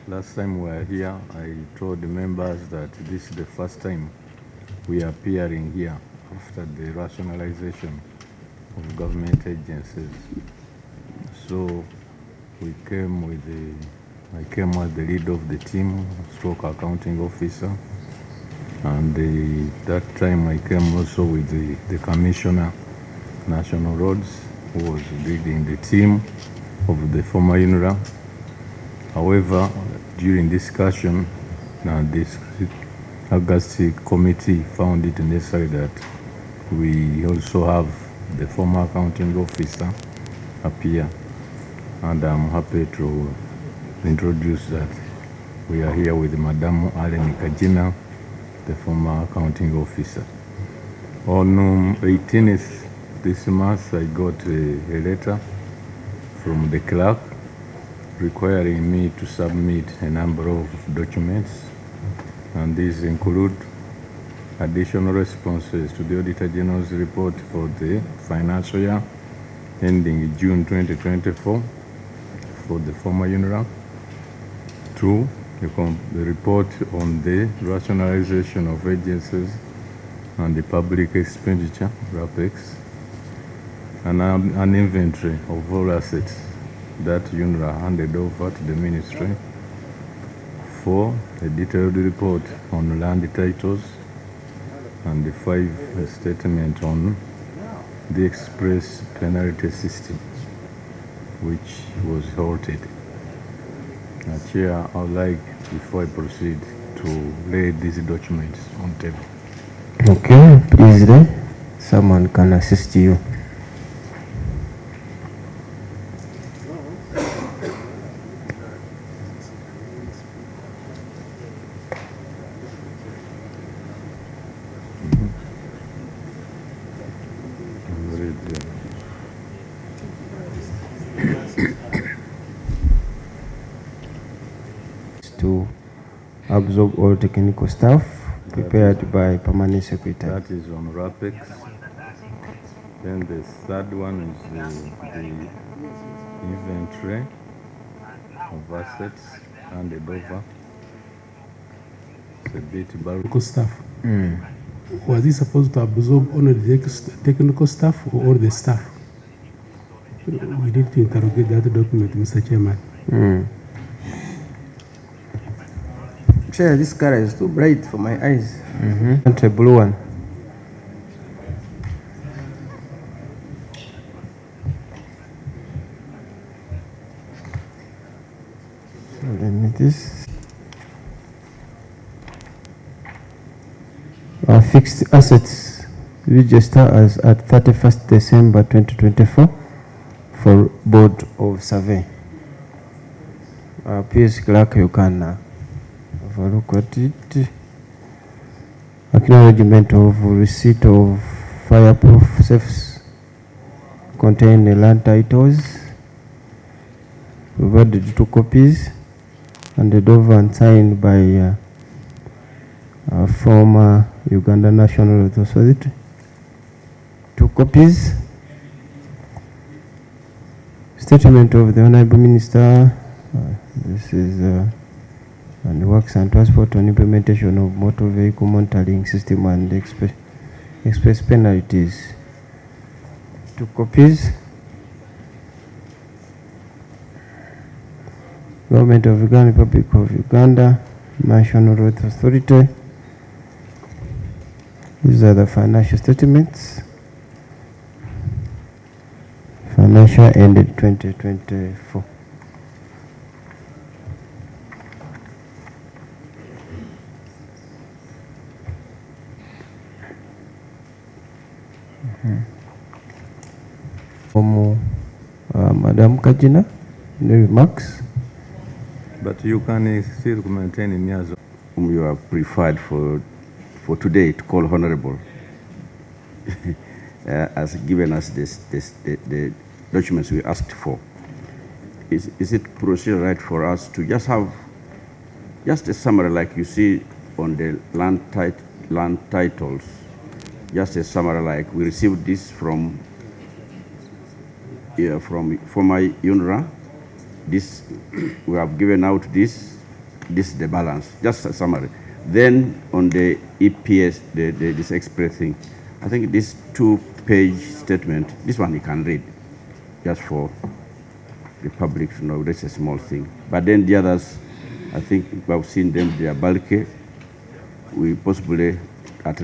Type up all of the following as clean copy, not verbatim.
Last time we were here, I told the members that this is the first time we are appearing here after the rationalization of government agencies. So we came with I came as the lead of the team, stroke accounting officer. And that time I came also with the Commissioner, National Roads, who was leading the team of the former UNRA. However, during discussion, this August committee found it necessary that we also have the former accounting officer appear. And I'm happy to introduce that we are here with Madam Kagina, the former accounting officer. On 18th this month, I got a letter from the clerk requiring me to submit a number of documents, and these include additional responses to the Auditor General's report for the financial year ending June 2024 for the former UNRA. 2, the report on the rationalization of agencies and the public expenditure, RAPEX, and an inventory of all assets that UNRA handed over to the ministry. 4, a detailed report on land titles, and the 5, a statement on the express penalty system, which was halted. Chair, I would like, before I proceed, to lay these documents on table. Okay, please, someone can assist you. To absorb all technical staff prepared by Permanent Secretary. That is on RAPEX. Then the third one is the inventory of assets handed over. It's a bit bulky. Staff. Was he supposed to absorb only the technical staff or all the staff? We need to interrogate that document, Mr. Chairman. Chair, this color is too bright for my eyes. And a blue one. Then this. Fixed assets register as at 31st December 2024 for Board of Survey. PS Clerk, you can have a look at it. Acknowledgement of receipt of fireproof safes containing the land titles. Provided 2 copies and the over and signed by former Uganda National Authority. 2 copies. Statement of the Honorable Minister. This is on the Works and Transport on implementation of motor vehicle monitoring system and express penalties. 2 copies. Government of Uganda, Republic of Uganda, National Road Authority. These are the financial statements. Financial ended 2024. Madam Kagina, any remarks? But you can still maintain me as whom you are preferred for today to call honorable, has given us the documents we asked for. Is it procedure right for us to just have just a summary like you see on the land titles, just a summary like we received this from former UNRA, this we have given out this, this is the balance, just a summary. Then on the EPS, this express thing, I think this 2-page statement, this one you can read, just for the public to know. That's a small thing. But then the others, I think I've seen them, they are bulky. We possibly, at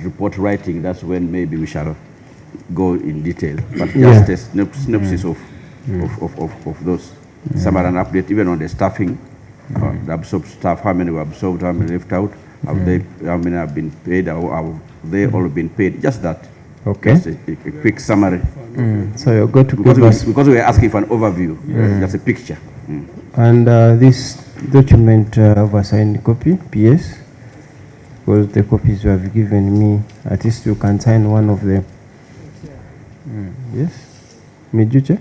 report writing, that's when maybe we shall go in detail. But just a synopsis of those. Summary and update, even on the staffing, the absorbed staff, how many were absorbed, how many left out, how many have been paid, or have they all been paid? Just that. Okay. Just a quick summary. So you're going to give us... Because we are asking for an overview, just a picture. And this document of a signed copy, PS, because the copies you have given me, at least you can sign one of them. Yes? Mejuche?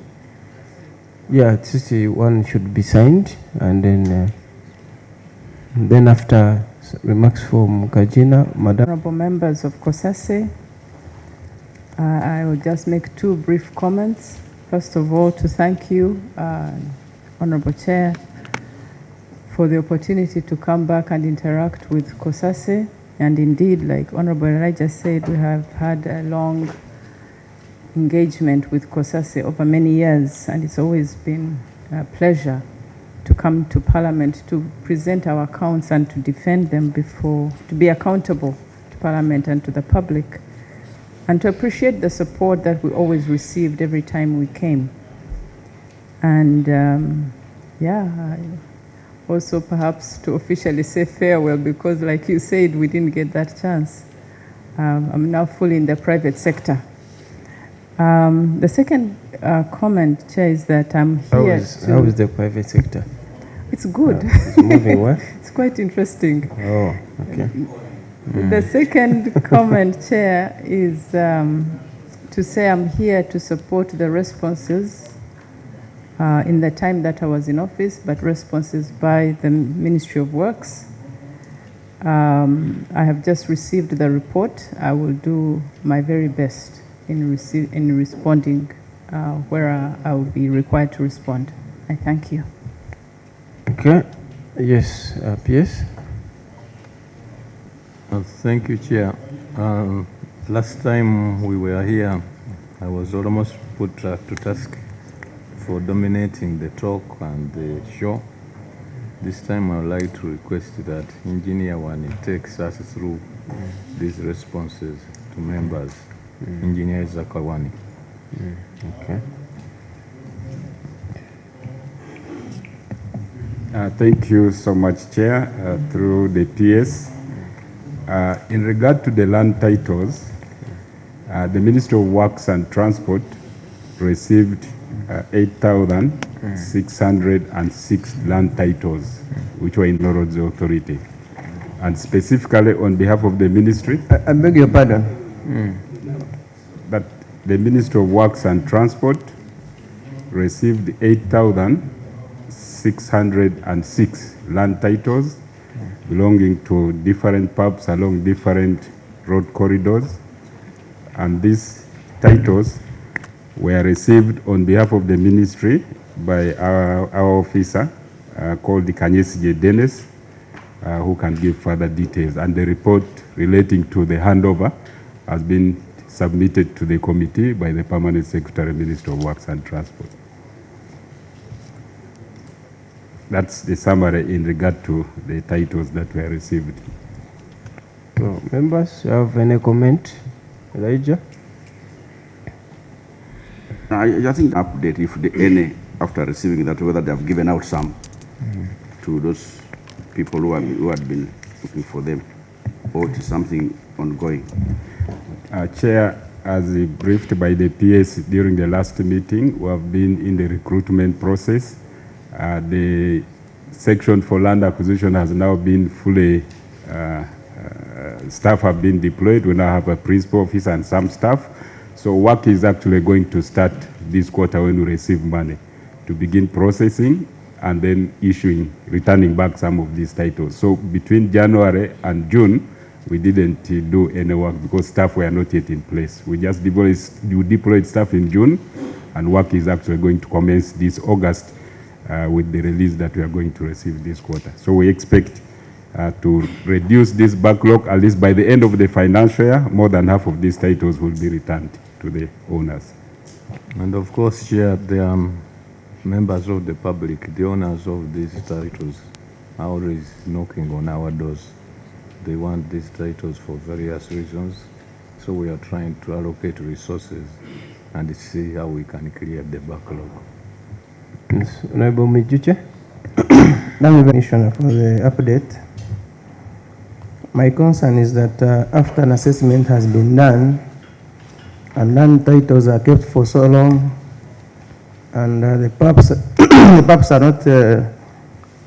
Yeah, at least one should be signed, and then after remarks from Kagina, Madam. Honorable members of COSASE, I will just make 2 brief comments. First of all, to thank you, Honorable Chair, for the opportunity to come back and interact with COSASE. And indeed, like Honorable Elijah said, we have had a long engagement with COSASE over many years, and it's always been a pleasure to come to Parliament to present our accounts and to defend them to be accountable to Parliament and to the public, and to appreciate the support that we always received every time we came. And also perhaps to officially say farewell, because like you said, we didn't get that chance. I'm now fully in the private sector. The second comment, Chair, is that I'm here How is the private sector? It's good. It's moving well? It's quite interesting. Oh, okay. The second comment, Chair, is to say I'm here to support the responses in the time that I was in office, but responses by the Ministry of Works. I have just received the report. I will do my very best in responding where I will be required to respond. I thank you. Okay. Yes, PS. Thank you, Chair. Last time we were here, I was almost put to task for dominating the talk and the show. This time I would like to request that Engineer Wani takes us through these responses to members. Engineer Zakawani. Okay. Thank you so much, Chair, through the PS. In regard to the land titles, the Ministry of Works and Transport received 8,606 land titles, which were in Roads Authority. And specifically on behalf of the ministry, I beg your pardon. that the Ministry of Works and Transport received 8,606 land titles belonging to different pubs along different road corridors. And these titles were received on behalf of the ministry by our officer called the Kanyesije Dennis, who can give further details. And the report relating to the handover has been submitted to the committee by the Permanent Secretary, Ministry of Works and Transport. That's the summary in regard to the titles that were received. So, members, you have any comment? Elijah? I think update, if any, after receiving that, whether they have given out some to those people who had been looking for them, or it is something ongoing. Chair, as briefed by the PS during the last meeting, we have been in the recruitment process. The section for land acquisition has now been fully, staff have been deployed. We now have a principal officer and some staff. So work is actually going to start this quarter when we receive money to begin processing and then returning back some of these titles. So between January and June, we didn't do any work because staff were not yet in place. We just deployed staff in June, and work is actually going to commence this August with the release that we are going to receive this quarter. So we expect to reduce this backlog. At least by the end of the financial year, more than half of these titles will be returned to the owners. And of course, Chair, there are members of the public, the owners of these titles, are always knocking on our doors. They want these titles for various reasons. So we are trying to allocate resources and see how we can clear the backlog. Yes, Honorable Mijuche. Commissioner, for the update. My concern is that after an assessment has been done and land titles are kept for so long and the PAPs, the PAPs are not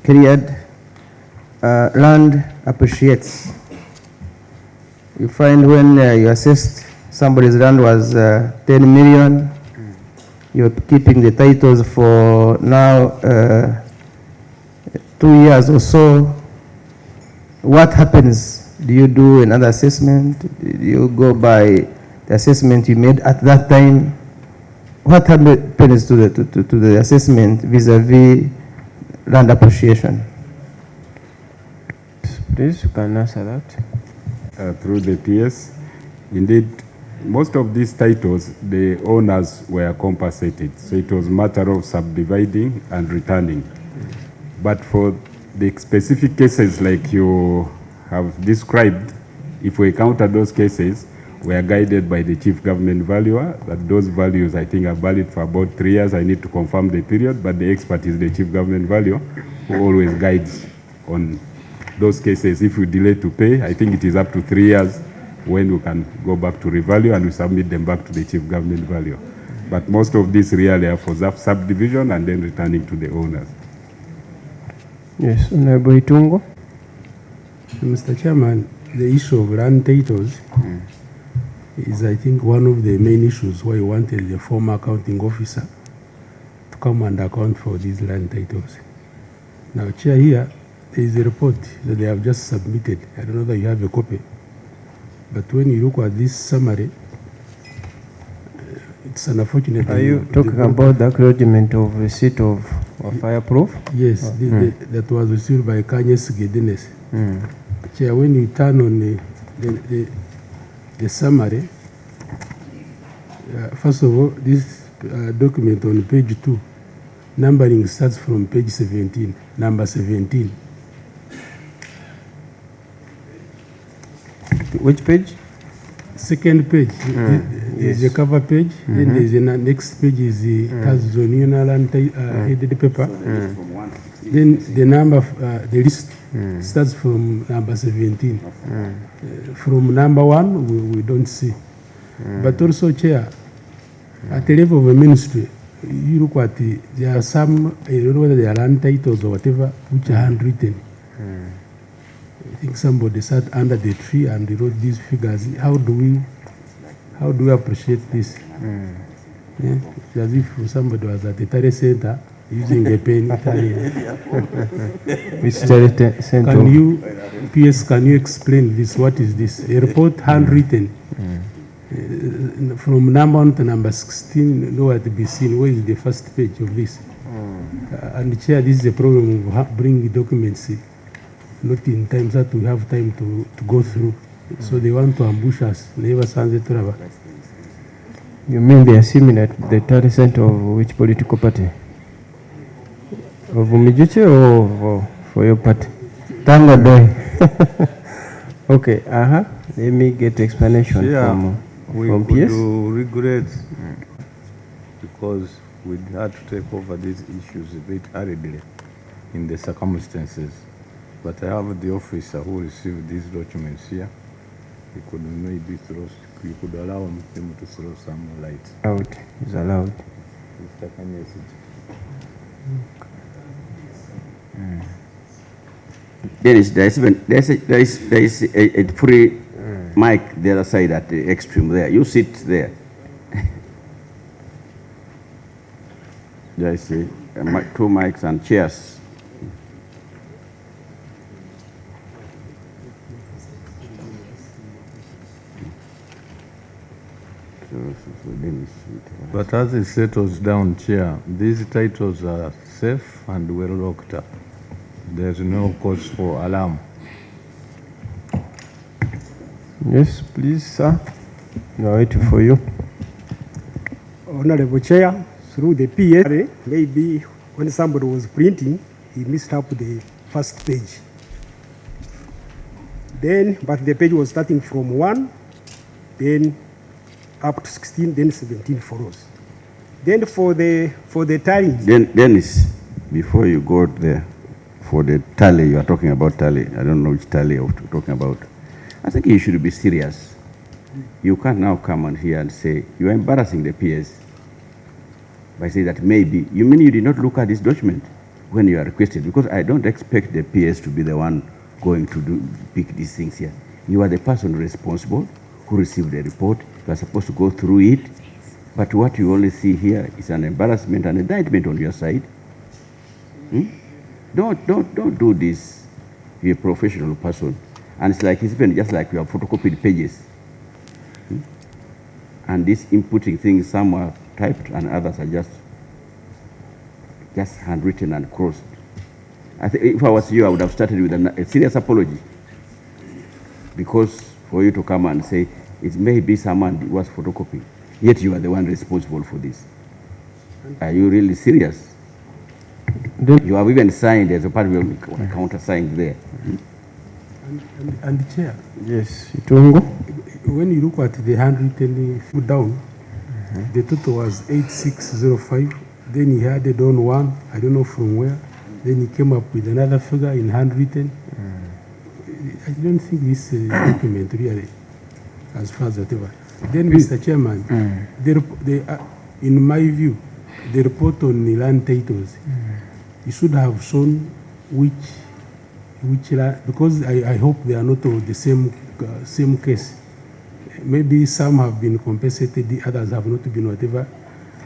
cleared, land appreciates. You find when you assessed somebody's land was 10 million, you're keeping the titles for now 2 years or so. What happens? Do you do another assessment? Do you go by the assessment you made at that time? What happens to the assessment vis-a-vis land appreciation? Please, you can answer that. Through the PS, indeed, most of these titles, the owners were compensated. So it was a matter of subdividing and returning. But for the specific cases like you have described, if we counter those cases, we are guided by the chief government valuer, that those values I think are valid for about 3 years. I need to confirm the period, but the expert is the chief government valuer who always guides on those cases. If you delay to pay, I think it is up to 3 years when we can go back to revalue and we submit them back to the chief government valuer. But most of these really are for subdivision and then returning to the owners. Yes, Honorable Itungo. Mr. Chairman, the issue of land titles is, I think, one of the main issues why we wanted the former accounting officer to come and account for these land titles. Now, Chair, here there is a report that they have just submitted. I don't know that you have a copy. But when you look at this summary, it's an unfortunate. Are you talking about the acknowledgement of receipt of fireproof? Yes, that was received by Kagina. Chair, when you turn on the summary, first of all, this document on page 2, numbering starts from page 17, number 17. Which page? Second page, there's the cover page, then there's the next page is the tax zone headed paper. Then the number, the list starts from number 17. From number 1, we don't see. But also, Chair, at the level of a ministry, you look at there are some, I don't know whether they are land titles or whatever, which are handwritten. I think somebody sat under the tree and they wrote these figures. How do we appreciate this? Yeah? It's as if somebody was at the Tare Center using a pen. Can you, PS, can you explain this? What is this? A report handwritten. From number 1 to number 16, nowhere to be seen. Where is the first page of this? And Chair, this is a problem of bringing documents not in time that we have time to go through. So they want to ambush us. Never send it to. You mean they are similar to the Tare Center of which political party? Of Mijuche or for your party? Tango Boy. Okay, let me get explanation from PS. We regret because we had to take over these issues a bit hurriedly in the circumstances. But I have the officer who received these documents here. He could maybe you could allow him to throw some light. Out is allowed. There is a free mic the other side at the extreme there. You sit there. There is 2 mics and chairs. But as it settles down, Chair, these titles are safe and well locked up. There's no cause for alarm. Yes, please, sir. We are waiting for you. Honorable Chair, through the PA, maybe when somebody was printing, he missed up the first page. Then, but the page was starting from 1, then up to 16, then 17 follows. Then for the tally. Dennis, before you go there, for the tally, you are talking about tally. I don't know which tally you're talking about. I think you should be serious. You can't now come on here and say, you are embarrassing the PS by saying that maybe, you mean you did not look at this document when you are requested? Because I don't expect the PS to be the one going to pick these things here. You are the person responsible who received the report. You are supposed to go through it. But what you only see here is an embarrassment and indictment on your side. Don't do this. You're a professional person. And it's like, it's even just like you have photocopied pages. And these inputting things, some are typed and others are just handwritten and crossed. I think if I was you, I would have started with a serious apology. Because for you to come and say, it may be someone was photocopying, yet you are the one responsible for this. Are you really serious? You have even signed as a part of your countersigned there. And Chair. Yes, Itungo. When you look at the handwritten down, the total was 8605. Then he added on 1, I don't know from where. Then he came up with another figure in handwritten. I don't think this document really, as far as whatever. Then, Mr. Chairman, in my view, the report on the land titles, it should have shown which land, because I hope they are not of the same case. Maybe some have been compensated, the others have not been, whatever.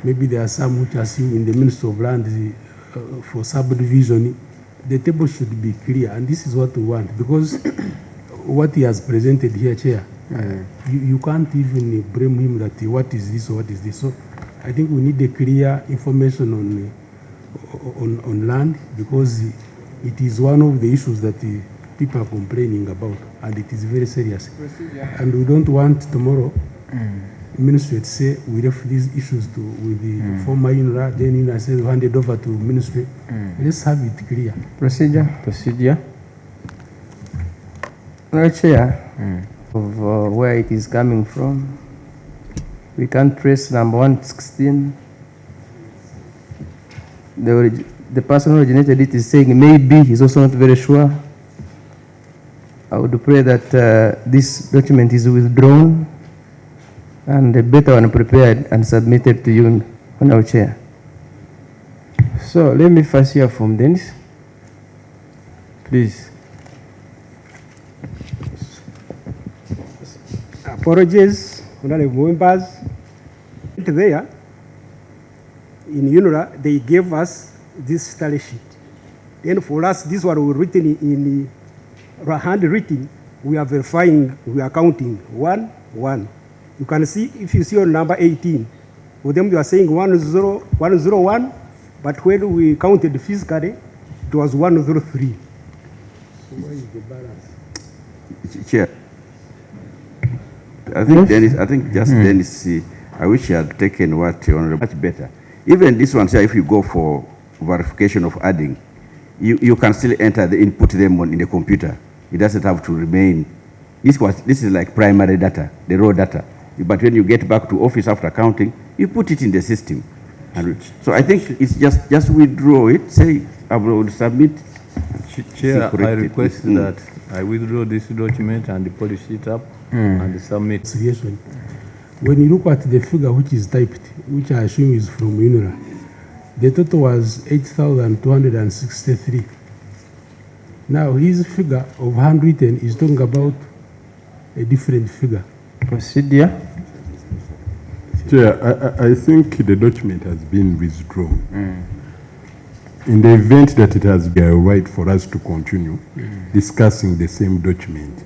Maybe there are some which are still in the Ministry of Land for subdivision. The table should be clear, and this is what we want, because what he has presented here, Chair, you can't even blame him that what is this or what is this. So I think we need a clear information on land, because it is one of the issues that people are complaining about, and it is very serious. And we don't want tomorrow ministry to say we left these issues with the former UNRA, then UNRA says we handed over to ministry. Let's have it clear. Procedure. No, Chair, of where it is coming from. We can't trace number 116. The person who originated it is saying maybe, he's also not very sure. I would pray that this document is withdrawn and a better one prepared and submitted to you, Honorable Chair. So let me first hear from Dennis. Please. Apologies, honorable members. There, in UNRA, they gave us this tally sheet. Then for us, this one was written in handwritten. We are verifying, we are counting 1, 1. You can see, if you see on number 18, for them you are saying 101, but when we counted physically, it was 103. So where is the balance? Chair, I think Dennis, Dennis, I wish he had taken what much better. Even this one, if you go for verification of adding, you can still enter the input them in the computer. It doesn't have to remain. This is like primary data, the raw data. But when you get back to office after counting, you put it in the system. And so I think it's just withdraw it, say I will submit. Chair, I request that I withdraw this document and polish it up and submit. When you look at the figure which is typed, which I assume is from UNRA, the total was 8,263. Now his figure of handwritten is talking about a different figure. Procedure. Chair, I think the document has been withdrawn. In the event that it has been a right for us to continue discussing the same document.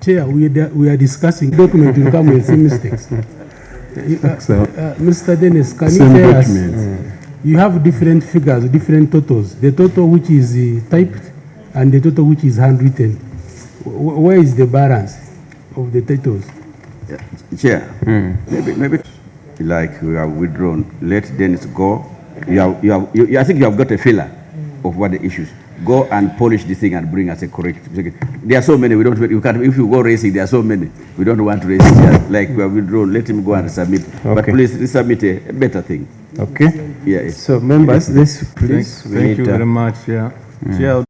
Chair, we are discussing document will come with some mistakes. Mr. Dennis, can you tell us, you have different figures, different totals, the total which is typed and the total which is handwritten. Where is the balance of the titles? Chair, maybe like we have withdrawn, let Dennis go. I think you have got a filler of what the issues. Go and polish the thing and bring us a correct. There are so many, we can't, if you go racing, there are so many. We don't want to race it here. Like we have withdrawn, let him go and submit. Okay. But please resubmit a better thing. Okay. Yeah. So members, this please. Thank you very much, Chair. Chair.